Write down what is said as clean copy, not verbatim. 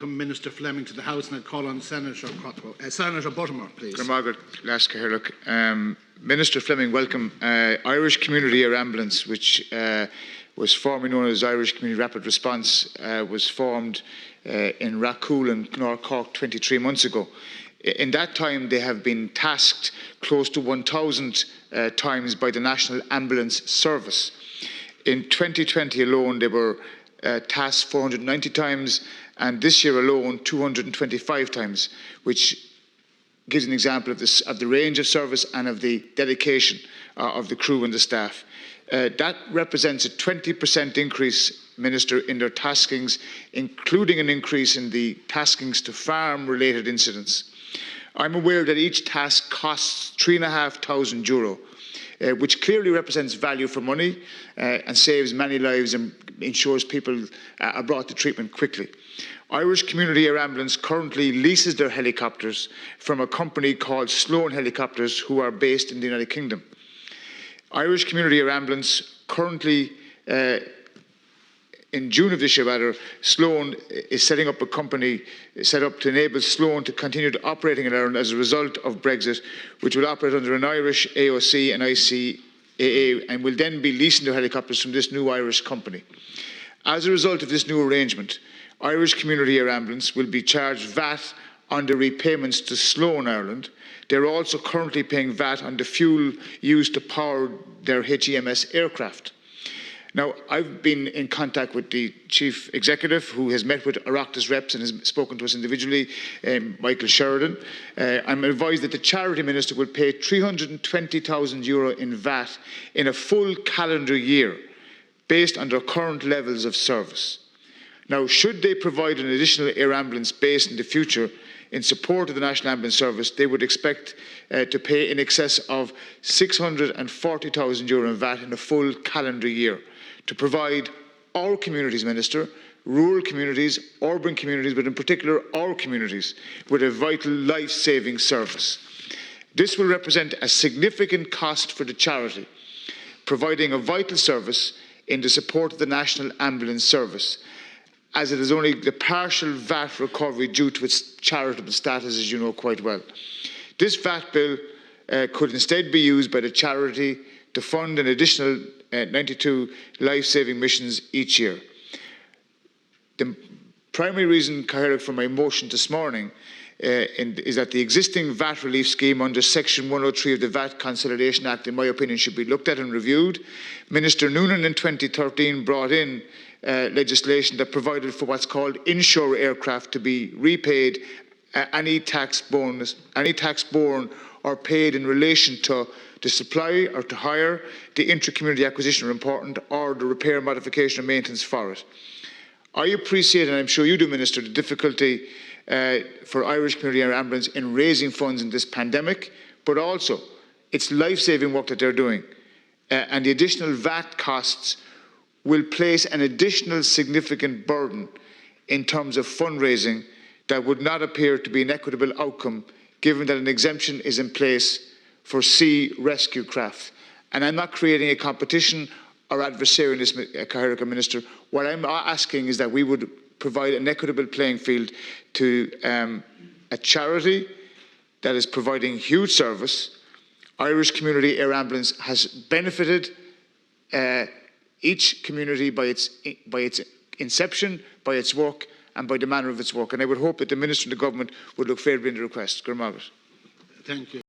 Minister Fleming to the House, and I call on Senator Buttimer, please. Minister Fleming, welcome. Irish Community Air Ambulance, which was formerly known as Irish Community Rapid Response, was formed in Racool in North Cork 23 months ago. In that time, they have been tasked close to 1,000 times by the National Ambulance Service. In 2020 alone, they were tasked 490 times, and this year alone 225 times, which gives an example of the range of service and of the dedication of the crew and the staff. That represents a 20% increase, Minister, in their taskings, including an increase in the taskings to farm-related incidents. I'm aware that each task costs €3,500, which clearly represents value for money and saves many lives and ensures people are brought to treatment quickly. Irish Community Air Ambulance currently leases their helicopters from a company called Sloan Helicopters, who are based in the United Kingdom. Irish Community Air Ambulance currently, in June of this year, Sloan is setting up a company set up to enable Sloan to continue operating in Ireland as a result of Brexit, which will operate under an Irish AOC and ICAA, and will then be leasing their helicopters from this new Irish company. As a result of this new arrangement, Irish Community Air Ambulance will be charged VAT on the repayments to Sloan Ireland. They're also currently paying VAT on the fuel used to power their HEMS aircraft. Now, I've been in contact with the Chief Executive, who has met with Oireachtas reps and has spoken to us individually, Michael Sheridan. I'm advised that the Charity Minister will pay €320,000 in VAT in a full calendar year, based on their current levels of service. Now, should they provide an additional air ambulance base in the future in support of the National Ambulance Service, they would expect to pay in excess of €640,000 in VAT in a full calendar year to provide our communities, Minister, rural communities, urban communities, but in particular our communities, with a vital life-saving service. This will represent a significant cost for the charity, providing a vital service in the support of the National Ambulance Service, as it is only the partial VAT recovery due to its charitable status, as you know quite well. This VAT bill could instead be used by the charity to fund an additional 92 life-saving missions each year. The primary reason, Catherick, for my motion this morning is that the existing VAT relief scheme under Section 103 of the VAT Consolidation Act, in my opinion, should be looked at and reviewed. Minister Noonan in 2013 brought in legislation that provided for what's called inshore aircraft to be repaid any tax borne or paid in relation to the supply or to hire, the intra-community acquisition are important, or the repair, modification or maintenance for it. I appreciate, and I'm sure you do, Minister, the difficulty for Irish Community Air Ambulance in raising funds in this pandemic, but also it's life-saving work that they're doing. And the additional VAT costs will place an additional significant burden in terms of fundraising that would not appear to be an equitable outcome, given that an exemption is in place for sea rescue craft. And I'm not creating a competition or adversarialness, Minister. What I'm asking is that we would provide an equitable playing field to a charity that is providing huge service. Irish Community Air Ambulance has benefited each community by its inception, by its work, and by the manner of its work. And I would hope that the Minister and the Government would look favourably in the request. Thank you.